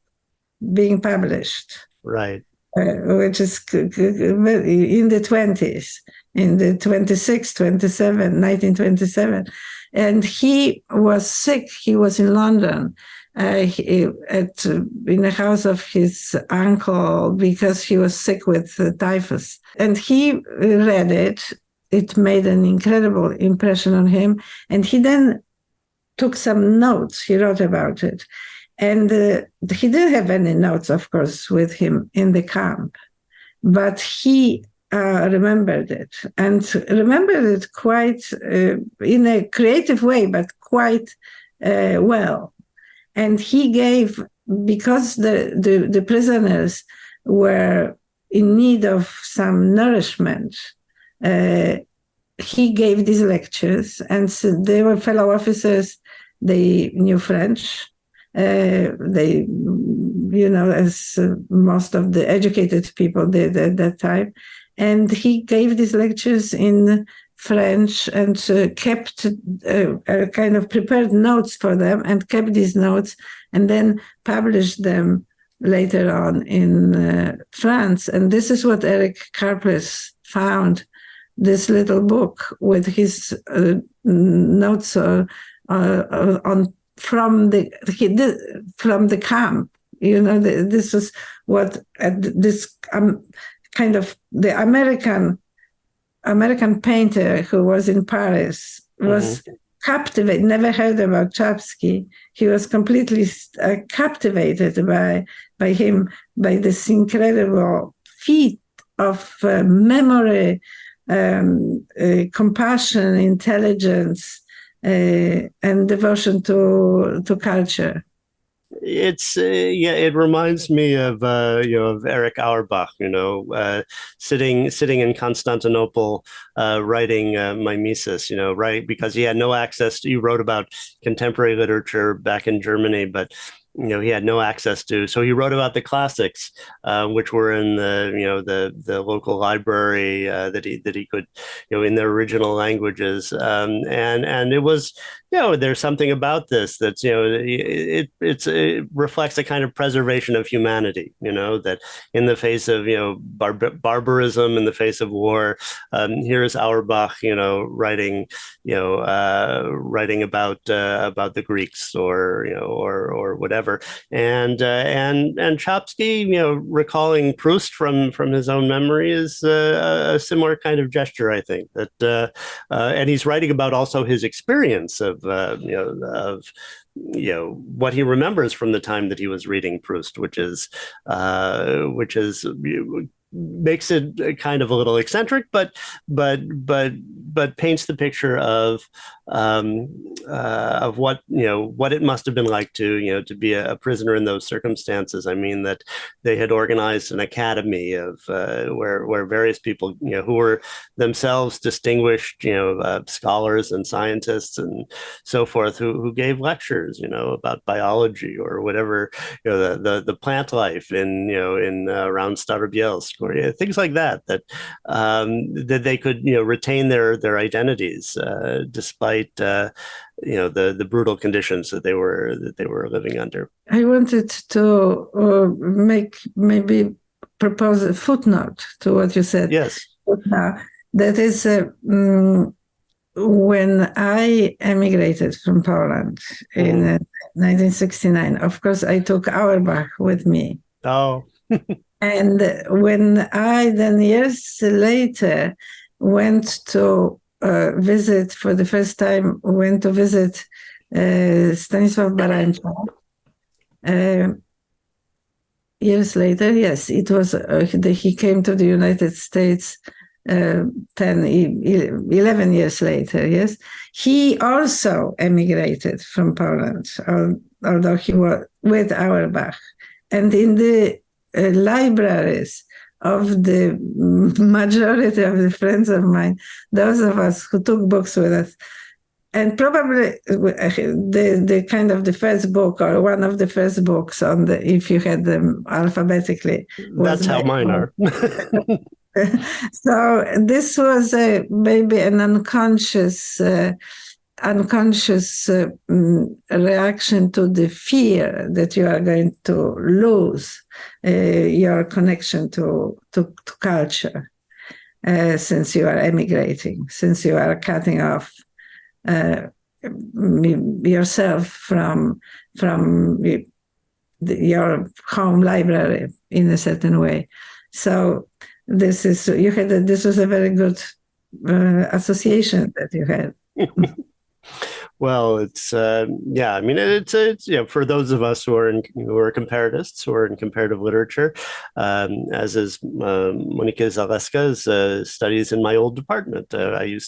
being published. Right. Which is in the 20s, in the 1927. And he was sick. He was in London in the house of his uncle because he was sick with typhus. And he read it. It made an incredible impression on him. And he then took some notes. He wrote about it. And he didn't have any notes, of course, with him in the camp. But he remembered it, and remembered it quite in a creative way, but quite well. And he gave, because the prisoners were in need of some nourishment, he gave these lectures, and so they were fellow officers. They knew French. They, as most of the educated people did at that time. And he gave these lectures in French and kept kind of prepared notes for them and kept these notes and then published them later on in France. And this is what Eric Karplus found, this little book with his notes on from the camp. This is what this kind of the American painter who was in Paris was captivated. Never heard about Czapski. He was completely captivated by him, by this incredible feat of memory, compassion, intelligence, and devotion to culture. It's it reminds me of of Erich Auerbach, sitting in Constantinople, writing Mimesis, right, because he had no access to. He wrote about contemporary literature back in Germany, but he had no access to. So he wrote about the classics, which were in the local library that he could, in their original languages. And it was, there's something about this that's, it reflects a kind of preservation of humanity, that in the face of, barbarism, in the face of war, here's Auerbach, writing about the Greeks or whatever. And Czapski, recalling Proust from his own memory is a similar kind of gesture, I think. That and he's writing about also his experience of what he remembers from the time that he was reading Proust, which is makes it kind of a little eccentric, but paints the picture of what what it must have been like to be a prisoner in those circumstances. I mean, that they had organized an academy of where various people who were themselves distinguished scholars and scientists and so forth who gave lectures about biology or whatever, the plant life in around Starobielsk or things like that that they could retain their identities despite the brutal conditions that they were living under. I wanted to propose a footnote to what you said. Yes. That is when I emigrated from Poland in 1969. Of course, I took Auerbach with me. Oh. And when I then years later went to visit for the first time, Stanisław Barańcza, years later, yes, it was, he came to the United States 11 years later, yes. He also emigrated from Poland, although he was with Auerbach. And in the libraries of the majority of the friends of mine, those of us who took books with us, and probably the kind of the first book or one of the first books on the, if you had them alphabetically. That's how mine are. So this was maybe an unconscious reaction to the fear that you are going to lose your connection to culture, since you are emigrating, since you are cutting off yourself from your home library in a certain way. So this was a very good association that you had. Well, it's yeah. I mean, it's for those of us who are comparatists, who are in comparative literature, as is Monika Zaleska's studies in my old department. I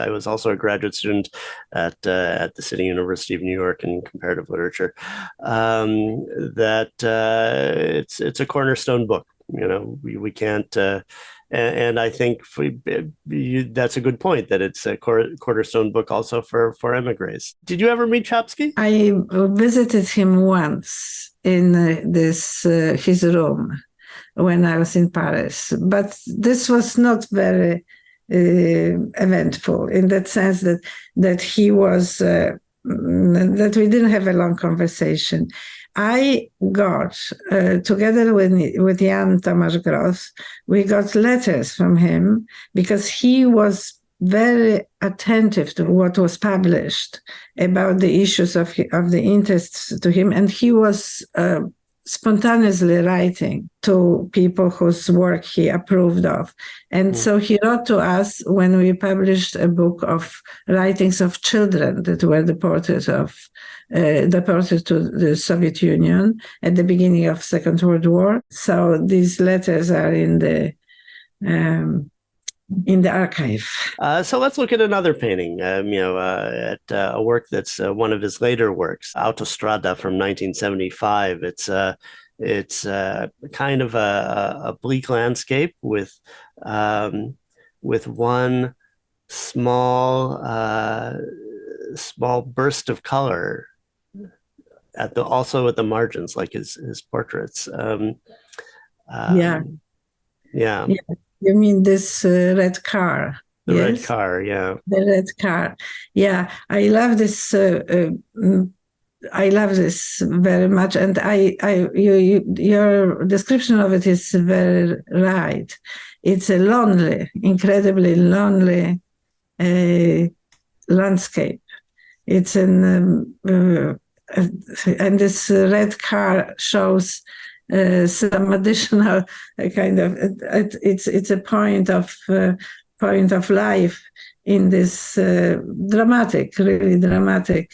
was also a graduate student at the City University of New York in comparative literature. It's a cornerstone book. We can't. And I think that's a good point, that it's a cornerstone book also for émigrés. Did you ever meet Czapski? I visited him once in his room when I was in Paris, but this was not very eventful in that sense that he was that we didn't have a long conversation. I got, together with Jan Tomasz Gross, we got letters from him because he was very attentive to what was published about the issues of the interests to him. And he was spontaneously writing to people whose work he approved of. And so he wrote to us when we published a book of writings of children that were deported to the Soviet Union at the beginning of Second World War. So these letters are in the archive. So let's look at another painting, at a work that's one of his later works, Autostrada from 1975. It's kind of a bleak landscape with one small burst of color also at the margins, like his portraits. Yeah. You mean this red car? The red car, yeah. The red car. Yeah, I love this. I love this very much, and your description of it is very right. It's a lonely, incredibly lonely landscape. It's and this red car shows some additional kind of it's a point of life in this really dramatic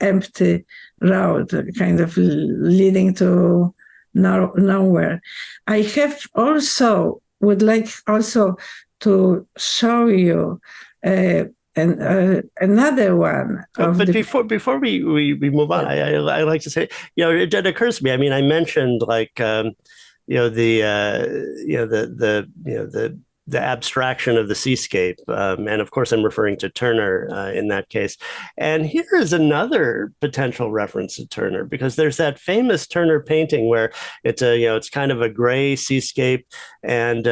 empty road, kind of leading to nowhere. I would like to show you another one. But before we move on, I like to say, it occurs to me. I mean, I mentioned the abstraction of the seascape, and of course, I'm referring to Turner in that case. And here is another potential reference to Turner, because there's that famous Turner painting where it's kind of a gray seascape, and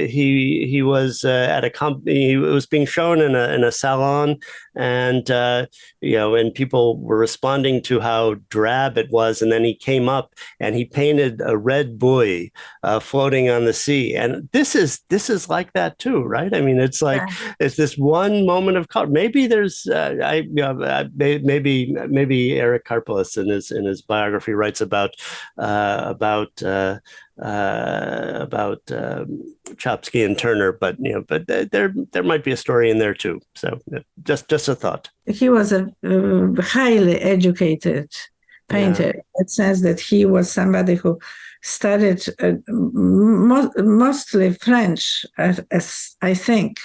he was at a company. It was being shown in a salon, and and people were responding to how drab it was. And then he came up and he painted a red buoy floating on the sea, and this is like that too, right? I mean, it's like it's this one moment of color. Maybe there's maybe Eric Karpeles in his biography writes about Czapski and Turner, but there might be a story in there too. So just a thought. He was a highly educated painter, in the sense that he was somebody who studied mostly French, as I think,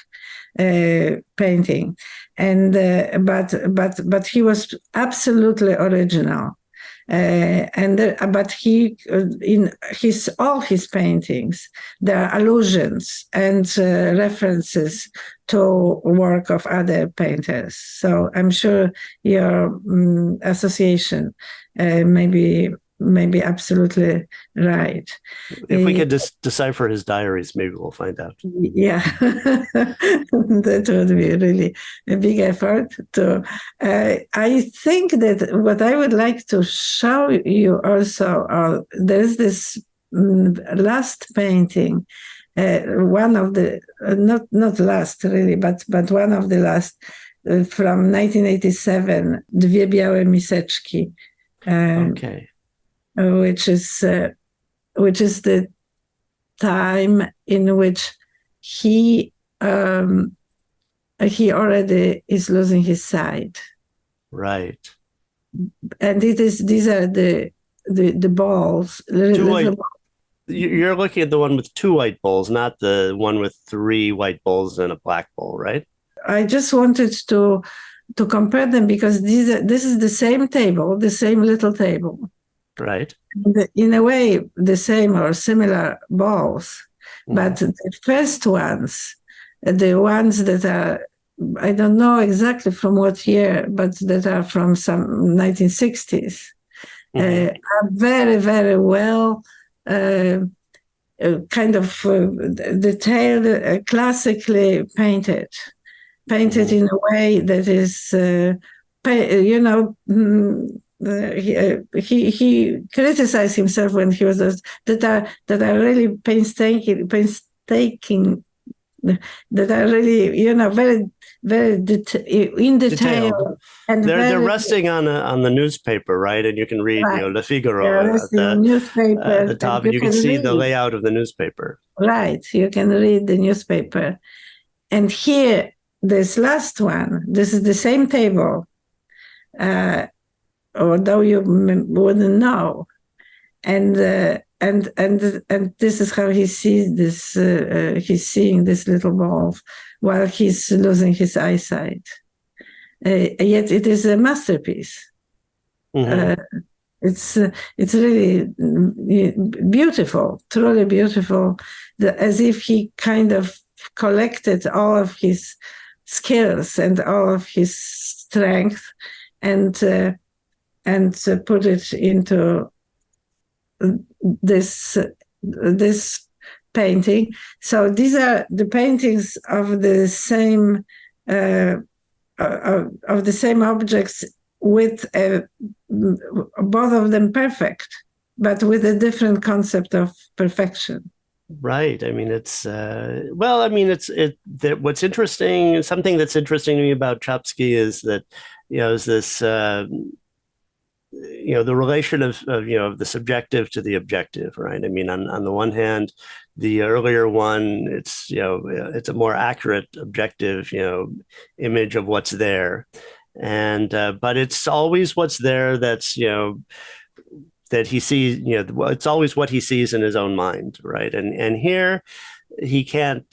painting, and but he was absolutely original. But he in all his paintings there are allusions and references to work of other painters. So I'm sure your association may be absolutely right. If we could just decipher his diaries, maybe we'll find out. Yeah, that would be really a big effort. I think that what I would like to show you also, there's this last painting, one of the not last really, but one of the last from 1987, Dwie białe miseczki. Okay. Which is the time in which he already is losing his sight. Right. And these are the balls. You're looking at the one with 2 white balls, not the one with 3 white balls and a black ball, right? I just wanted to compare them because this is the same table, the same little table. Right. In a way, the same or similar balls. But the first ones, the ones that are, I don't know exactly from what year, but that are from some 1960s, are very, very well kind of detailed, classically painted in a way that is, he criticized himself when he was that are really painstaking, that are really very very in detail, and they're resting on the newspaper, right? And you can read Le Figaro at the newspaper the top, and you can see the layout of the newspaper. Right, you can read the newspaper. And here, this last one, this is the same table, although you wouldn't know, and this is how he sees this. He's seeing this little ball while he's losing his eyesight. Yet it is a masterpiece. It's really beautiful, truly beautiful. As if he kind of collected all of his skills and all of his strength and put it into this painting. So these are the paintings of the same objects, with both of them perfect, but with a different concept of perfection. Right. I mean, what's interesting, something that's interesting to me about Czapski is that, is this, the relation of the subjective to the objective, right? I mean, on the one hand, the earlier one, it's a more accurate, objective, image of what's there, and but it's always what's there that's that he sees. It's always what he sees in his own mind, right? And here, he can't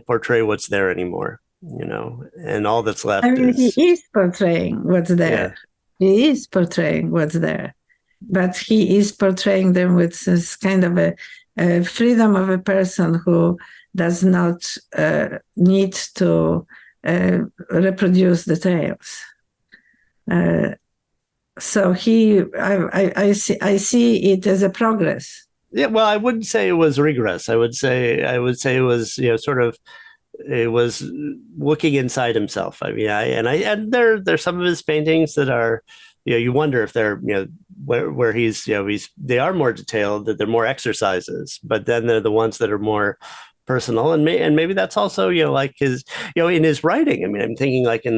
portray what's there anymore, and all that's left. I mean, he is portraying what's there. Yeah. He is portraying what's there, but he is portraying them with this kind of a freedom of a person who does not need to reproduce details. So I see it as a progress. Yeah, well, I wouldn't say it was regress. I would say it was it was looking inside himself. I mean, and there's some of his paintings that are, you wonder if they're, where he's, they are more detailed, that they're more exercises, but then they're the ones that are more personal, and maybe that's also, like his, in his writing. I mean, I'm thinking like in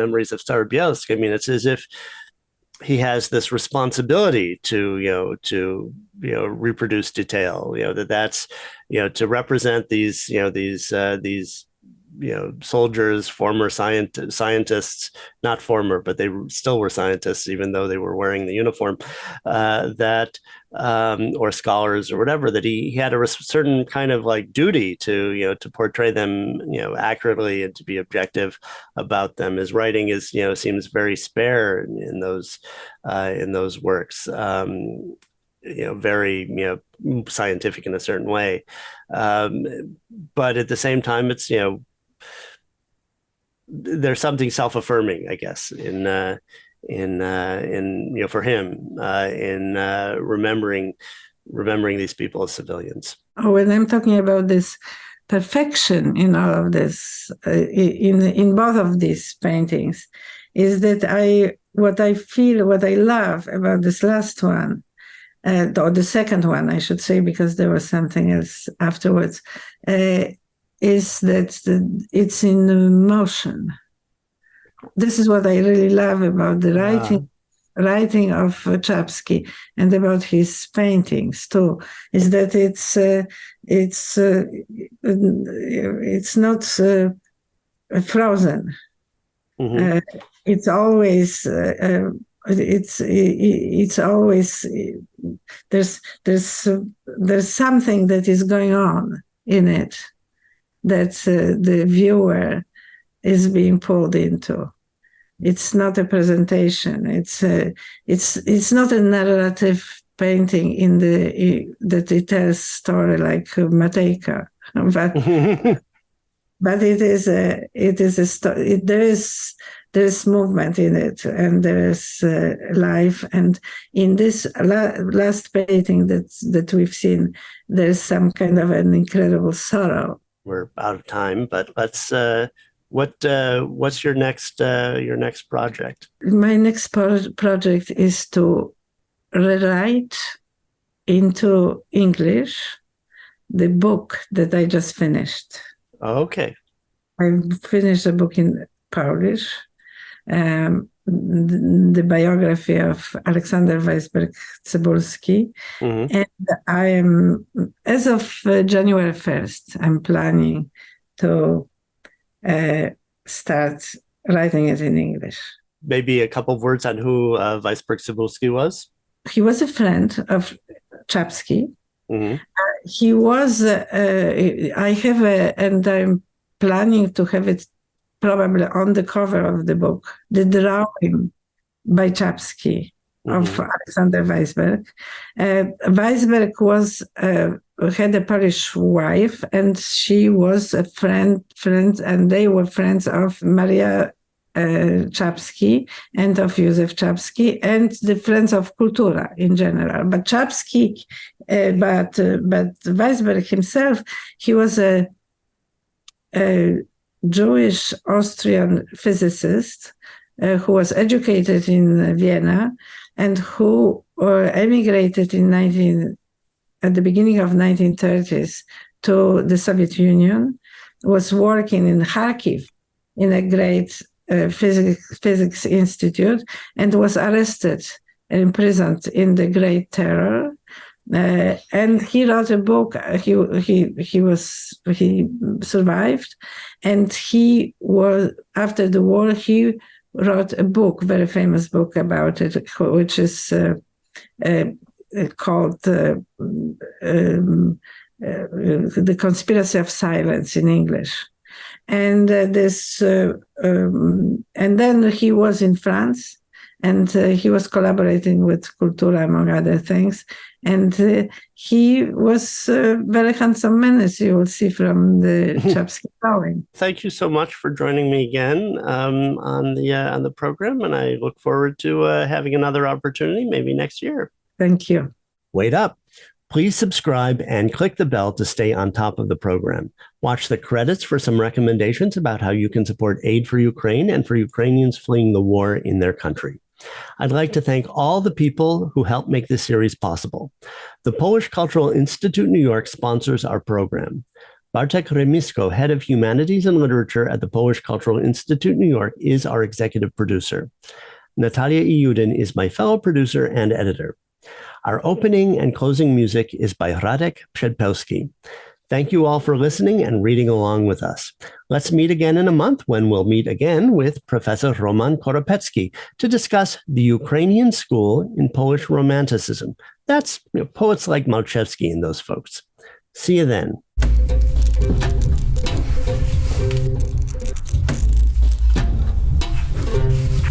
Memories of Starobielsk. I mean, it's as if he has this responsibility to reproduce detail, that's to represent these soldiers, former scientists, not former, but they still were scientists, even though they were wearing the uniform, or scholars or whatever, that he had a certain kind of like duty to portray them, accurately, and to be objective about them. His writing is, seems very spare in those works. Very, scientific in a certain way. But at the same time, it's, there's something self-affirming, I guess, in for him, in remembering these people as civilians. When I'm talking about this perfection in all of this, in both of these paintings, is that what I love about this last one, or the second one, I should say, because there was something else afterwards, is that it's in motion. This is what I really love about the writing of Czapski, and about his paintings too, is that it's not frozen. Mm-hmm. It's always it's always there's something that is going on in it that the viewer is being pulled into. It's not a presentation. It's not a narrative painting that it tells story like Matejka, but it is a story. There is movement in it, and there is life. And in this last painting that we've seen, there's some kind of an incredible sorrow. We're out of time, but let's. What's your next project? My next project is to rewrite into English the book that I just finished. Okay. I finished a book in Polish, the biography of Alexander Weisberg-Cebulski. Mm-hmm. And I am, as of January 1st, I'm planning to start writing it in English. Maybe a couple of words on who Weisberg-Cebulski was? He was a friend of Czapski. Mm-hmm. He was, and I'm planning to have it probably on the cover of the book, the drawing by Czapski of Alexander Weisberg. Weisberg had a Polish wife, and she was a friend, and they were friends of Maria Czapski and of Józef Czapski, and the friends of Kultura in general. But Czapski, but Weisberg himself, he was a Jewish Austrian physicist who was educated in Vienna and who emigrated at the beginning of 1930s to the Soviet Union, was working in Kharkiv in a great physics institute, and was arrested and imprisoned in the Great Terror. And he wrote a book. He survived, and he was, after the war, he wrote a book, very famous book about it, which is called The Conspiracy of Silence in English. And and then he was in France, and he was collaborating with Kultura, among other things. And he was a very handsome man, as you will see from the Czapski drawing. Thank you so much for joining me again on the program, and I look forward to having another opportunity, maybe next year. Thank you. Wait up. Please subscribe and click the bell to stay on top of the program. Watch the credits for some recommendations about how you can support aid for Ukraine and for Ukrainians fleeing the war in their country. I'd like to thank all the people who helped make this series possible. The Polish Cultural Institute New York sponsors our program. Bartek Remisko, head of Humanities and Literature at the Polish Cultural Institute New York, is our executive producer. Natalia Iudin is my fellow producer and editor. Our opening and closing music is by Radek Przedpełski. Thank you all for listening and reading along with us. Let's meet again in a month when we'll meet again with Professor Roman Koropecki to discuss the Ukrainian school in Polish Romanticism. That's poets like Malczewski and those folks. See you then.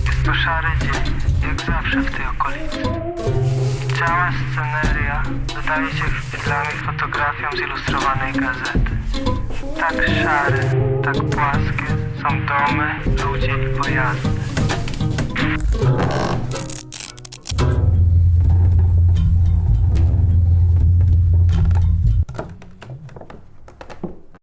Jest to szary dzień, jak zawsze w tej okolicy. Cała sceneria wydaje się chwilami fotografią z ilustrowanej gazety. Tak szare, tak płaskie są domy, ludzie i pojazdy.